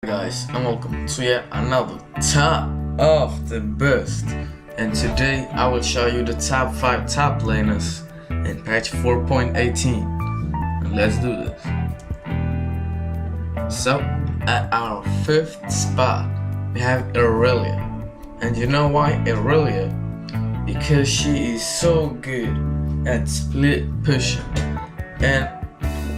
Guys, and welcome to yet another top of the best. And today I will show you the top 5 top laners in patch 4.18. And let's do this. So at our 5th spot we have Aurelia. And you know why Aurelia? Because she is so good at split pushing. And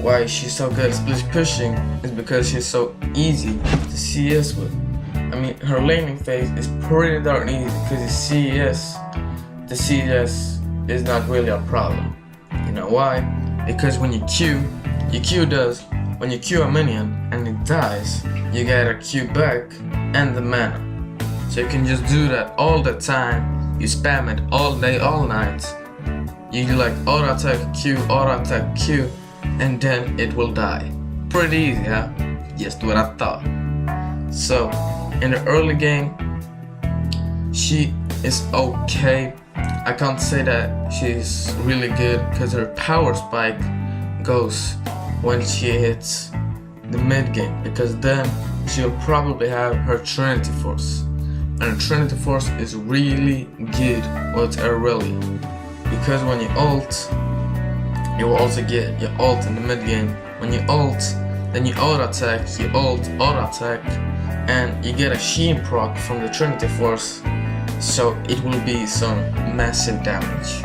why she's so good at split pushing is because she's so easy to CS with. I mean, her laning phase is pretty darn easy because the CS is not really a problem. You know why? Because when you Q when you Q a minion and it dies, you get a Q back and the mana. So you can just do that all the time. You spam it all day, all night. You do like auto attack Q, and then it will die. Pretty easy, huh? Just what I thought. So in the early game, she is okay. I can't say that she's really good because her power spike goes when she hits the mid game, because then she'll probably have her Trinity Force, and her Trinity Force is really good with Aurelia, because when you ult, you will also get your ult in the mid game. When you ult, then you auto attack, auto attack, and you get a Sheen proc from the Trinity Force, so it will be some massive damage.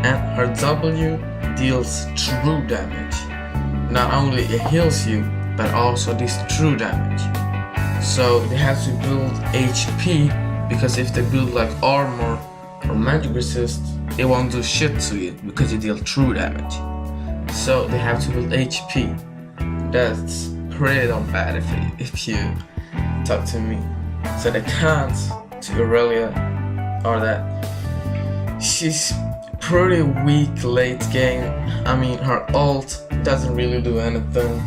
And her W deals true damage. Not only it heals you, but also this true damage. So they have to build HP, because if they build like armor or magic resist, it won't do shit to you because you deal true damage. So they have to build HP. That's pretty damn bad if you talk to me. So the cons to Aurelia are that she's pretty weak late game. I mean, her ult doesn't really do anything.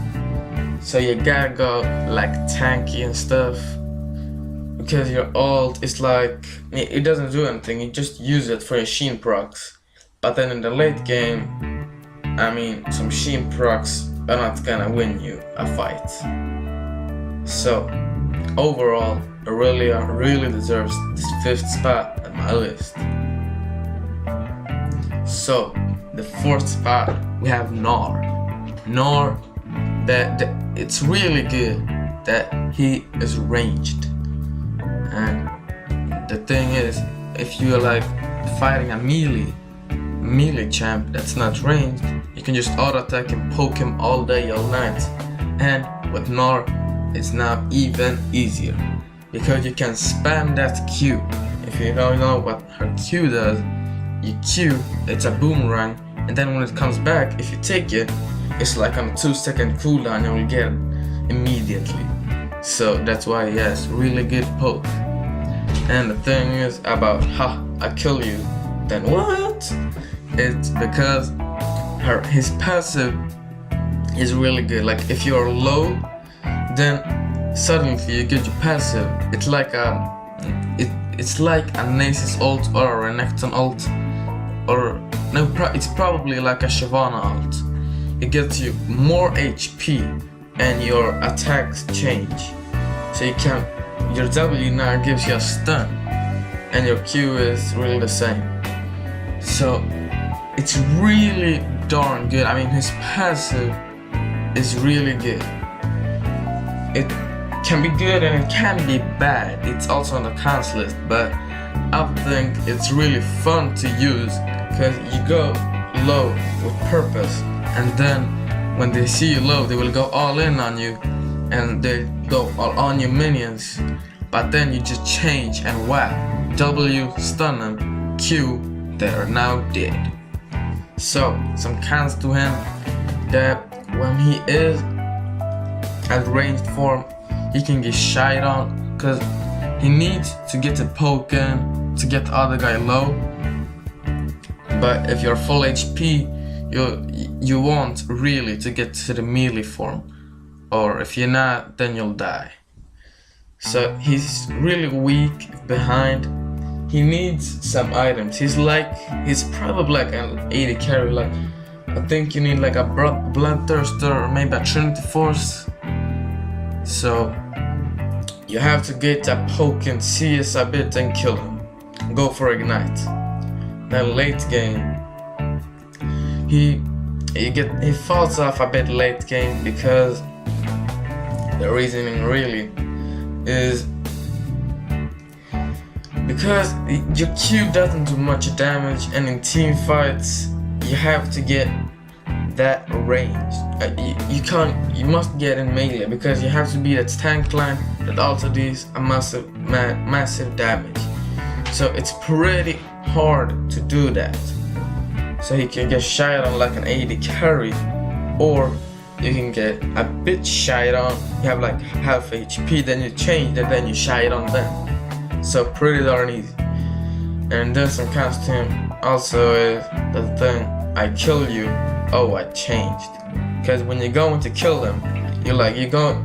So you gotta go like tanky and stuff, because your ult is like, it doesn't do anything, you just use it for your Sheen procs. But then in the late game, I mean, some Sheen procs are not gonna win you a fight. So overall, Aurelia really deserves this 5th spot at my list. So the 4th spot we have Gnar. Gnar, that it's really good that he is ranged. And the thing is, if you're like fighting a melee champ that's not ranged, you can just auto attack and poke him all day, all night. And with Gnar, it's now even easier, because you can spam that Q. If you don't know what her Q does, you Q, it's a boomerang, and then when it comes back, if you take it, it's like on a 2-second cooldown, you will get it immediately. So that's why he has really good poke. And the thing is about, I kill you, then what? It's because his passive is really good. Like if you're low, then suddenly you get your passive. It's like it's like a Nasus ult or a Renekton ult, or no, it's probably like a Shyvana ult. It gets you more HP and your attacks change. So your W now gives you a stun, and your Q is really the same. So it's really darn good. I mean, his passive is really good. It can be good and it can be bad. It's also on the cons list, but I think it's really fun to use, because you go low with purpose, and then when they see you low, they will go all in on you, and they go all on your minions. But then you just change and whack, W stun them, Q, they are now dead. So some cons to him, that when he is at ranged form, he can get shied on, because he needs to get the poke in to get the other guy low. But if you're full HP, you want really to get to the melee form, or if you're not, then you'll die. So he's really weak behind. He needs some items. He's probably like an 80 carry. Like, I think you need like a Bloodthirster or maybe a Trinity Force. So you have to get a poke and CS a bit and kill him. Go for ignite. Then late game, he falls off a bit late game because the reasoning really is because your Q doesn't do much damage, and in team fights you have to get that range. You must get in melee because you have to be that tank line that also deals a massive damage. So it's pretty hard to do that. So you can get shied on like an AD carry, or you can get a bit shied on. You have like half HP, then you change, and then you shied on them. So pretty darn easy. And then some costume also is the thing. I kill you. Oh, I changed. Because when you're going to kill them, you're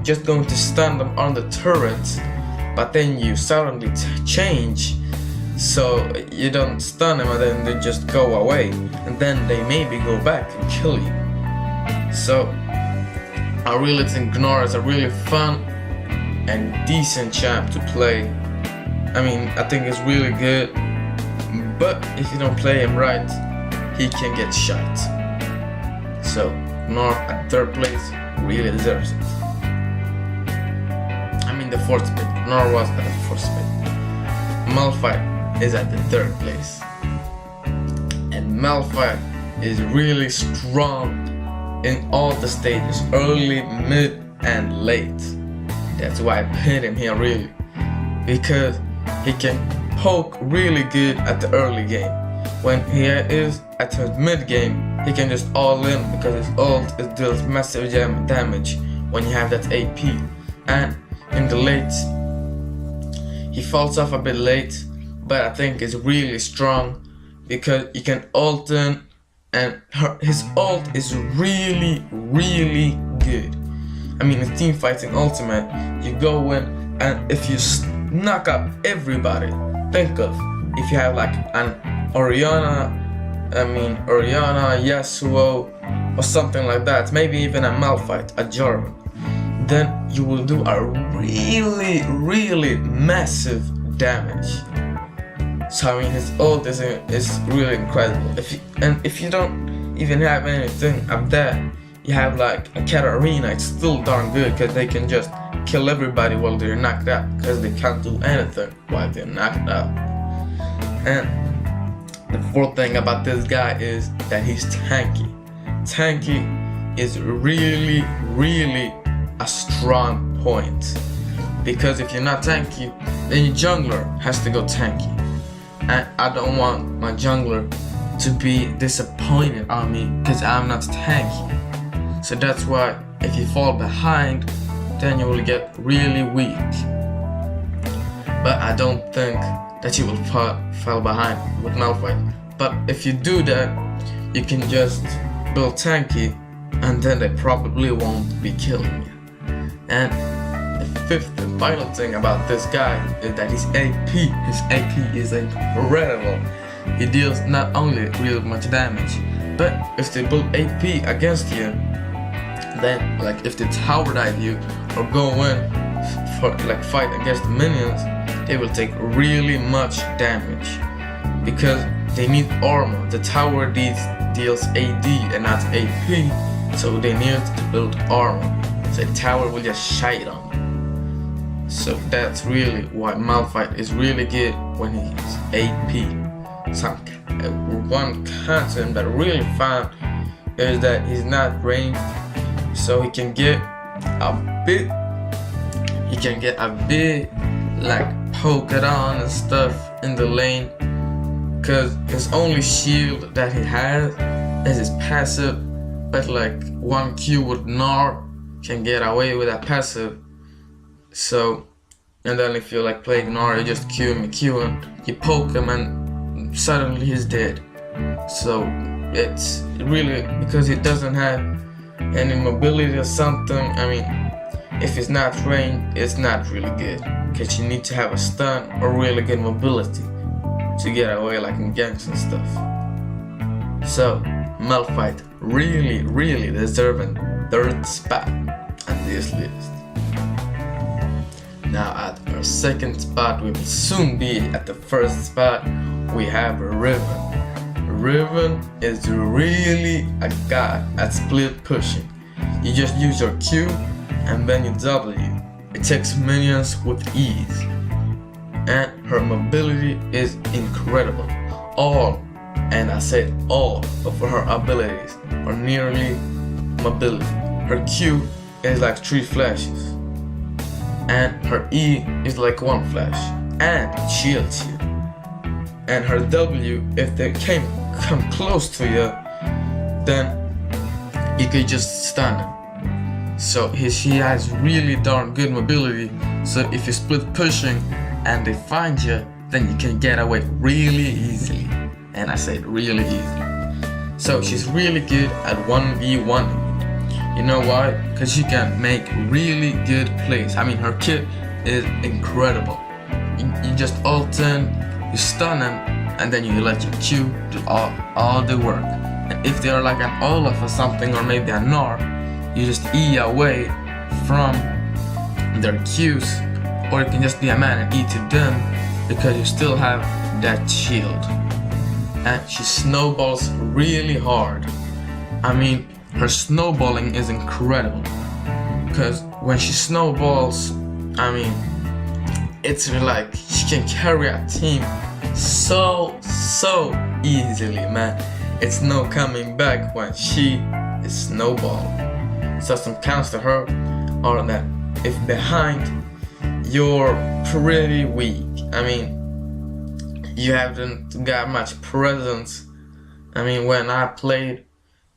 just going to stun them on the turret, but then you suddenly change, so you don't stun them and then they just go away, and then they maybe go back and kill you. So I really think Gnar is a really fun and decent champ to play. I mean, I think it's really good, but if you don't play him right, he can get shot. So Gnar at 3rd place really deserves it. I mean the 4th spot. Gnar was at the 4th spot. Malphite is at the 3rd place. And Malphite is really strong in all the stages, early, mid, and late. That's why I put him here really, because he can poke really good at the early game. When he is at his mid game, he can just all in because his ult deals massive damage when you have that AP. And in the late, he falls off a bit late, but I think it's really strong because you can ult in, and his ult is really good. I mean, in team fighting ultimate, you go in, and if you knock up everybody, think of if you have like an Orianna, Yasuo, or something like that, maybe even a Malphite, a Jarvan, then you will do a really massive damage. So I mean, his ult is really incredible. If you don't even have anything of that, you have like a Katarina, it's still darn good because they can just kill everybody while they're knocked out, because they can't do anything while they're knocked out. And the 4th thing about this guy is that he's tanky. Tanky is really a strong point, because if you're not tanky, then your jungler has to go tanky. And I don't want my jungler to be disappointed on me because I'm not tanky. So that's why if you fall behind, then you will get really weak. But I don't think that you will fall behind with Malphite. But if you do that, you can just build tanky, and then they probably won't be killing you. And the 5th and final thing about this guy is that his AP. His AP is incredible. He deals not only real much damage, but if they build AP against you, then like if they tower dive you or go in for like fight against the minions, they will take really much damage because they need armor. The tower deals AD and not AP, so they need to build armor. So the tower will just shite on them. So that's really why Malphite is really good when he's AP. One concept that I really found is that he's not ranged, so he can get a bit like poke it on and stuff in the lane, because his only shield that he has is his passive, but like 1Q with Gnar can get away with that passive. So, and then if you like play Gnar, you just Q him, you poke him, and suddenly he's dead. So it's really because he doesn't have any mobility or something. I mean, if it's not ranged, it's not really good, because you need to have a stun or really good mobility to get away like in ganks and stuff. So Malphite really deserving 3rd spot on this list. Now at second spot, we will soon be at the first spot. We have Riven. Riven is really a god at split pushing. You just use your Q and then you W. It takes minions with ease. And her mobility is incredible. And I said all of her abilities are nearly mobility. Her Q is like 3 flashes. And her E is like 1 flash. And it shields you. And her W, if they come close to you, then you could just stun him. So she has really darn good mobility. So if you split pushing and they find you, then you can get away really easily. And I said really easy. So she's really good at 1v1. You know why? Because she can make really good plays. I mean, her kit is incredible. You just ult in, you stun them, and then you let your Q do all the work. And if they're like an Olaf or something, or maybe a Gnar, you just E away from their Qs, or it can just be a man and E to them, because you still have that shield. And she snowballs really hard. I mean, her snowballing is incredible, because when she snowballs, I mean, it's like she can carry a team so easily, man. It's no coming back when she is snowballed. So some counts to her are that if behind, you're pretty weak. I mean, you haven't got much presence. I mean, when I played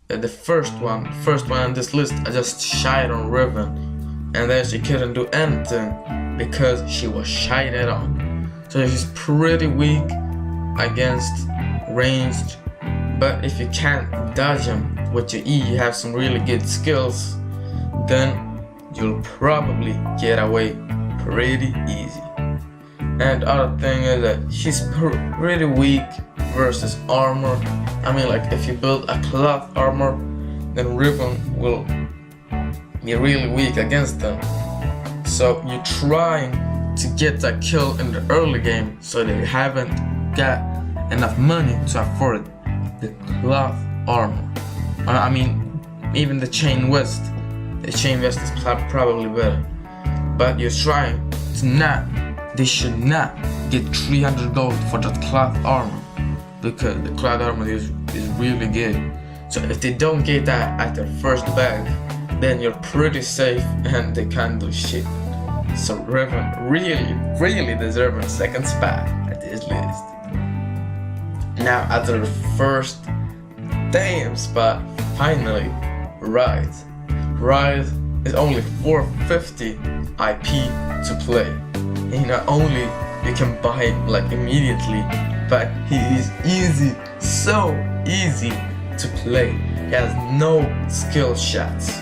the first one on this list, I just shied on Riven, and then she couldn't do anything because she was shied on. So she's pretty weak against ranged, but if you can't dodge them with your E, you have some really good skills, then you'll probably get away pretty easy. And the other thing is that she's pretty weak versus armor. I mean, like if you build a cloth armor, then Riven will be really weak against them. So you're trying to get that kill in the early game, so they haven't got enough money to afford the cloth armor. I mean, even the chain vest. The chain vest is probably better. But you're trying to they should not get 300 gold for that cloth armor, because the cloth armor is really good. So if they don't get that at their first bag, then you're pretty safe and they can't do shit. So Riven really deserves a second spot at this list. Now at the first damn spot, finally, Rise. Rise is only 450 IP to play. And not only you can buy him like immediately, but he is easy, so easy to play. He has no skill shots.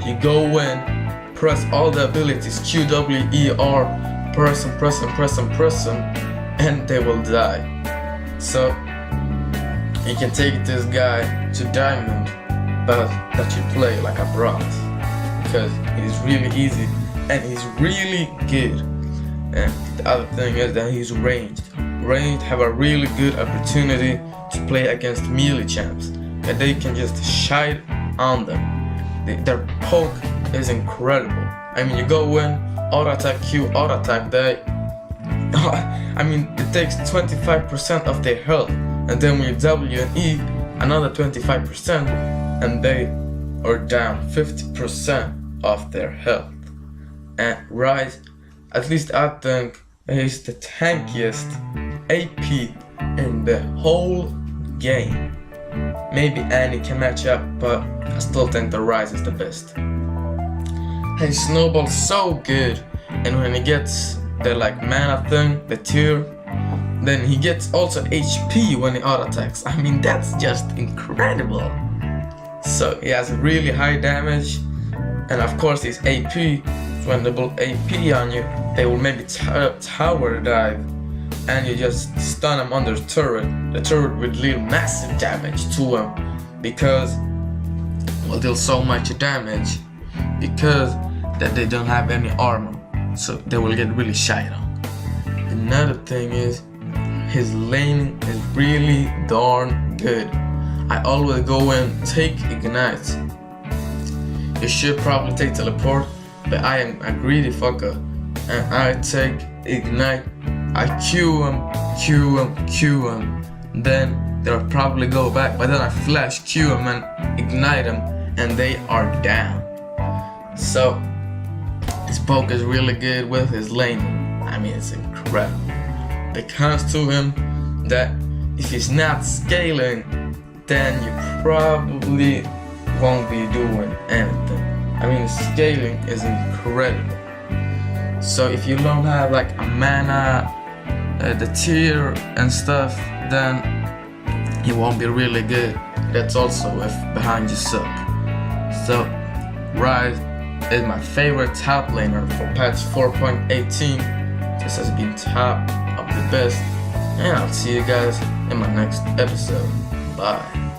You go in, press all the abilities, Q, W, E, R, press them, and they will die. So you can take this guy to diamond, but that you play like a bronze, because he's really easy and he's really good. And the other thing is that he's ranged. Ranged have a really good opportunity to play against melee champs, and they can just shite on them. Their poke is incredible. I mean, you go in, auto attack Q, auto attack they. I mean, it takes 25% of their health, and then when you W and E, another 25%, and they are down 50% of their health. And Rise, at least I think, is the tankiest AP in the whole game. Maybe Annie can match up, but I still think the Rise is the best. He snowballs so good, and when he gets the like mana thing, the tier, then he gets also HP when he auto attacks. I mean, that's just incredible. So he has really high damage, and of course his AP. When they build AP on you, they will maybe tower dive, and you just stun them on their turret. The turret will deal massive damage to them, because will deal so much damage because that they don't have any armor, so they will get really shite on. Another thing is his laning is really darn good. I always go and take ignite. You should probably take teleport, but I am a greedy fucker and I take ignite. I Q him, then they'll probably go back, but then I flash Q him and ignite them and they are down. So his poke is really good with his laning. I mean, it's incredible. It comes to him that if he's not scaling, then you probably won't be doing anything. I mean, scaling is incredible. So if you don't have like a mana, the tier and stuff, then he won't be really good. That's also if behind you suck. So Rise is my favorite top laner for patch 4.18. This has been top of the best, and I'll see you guys in my next episode. Bye.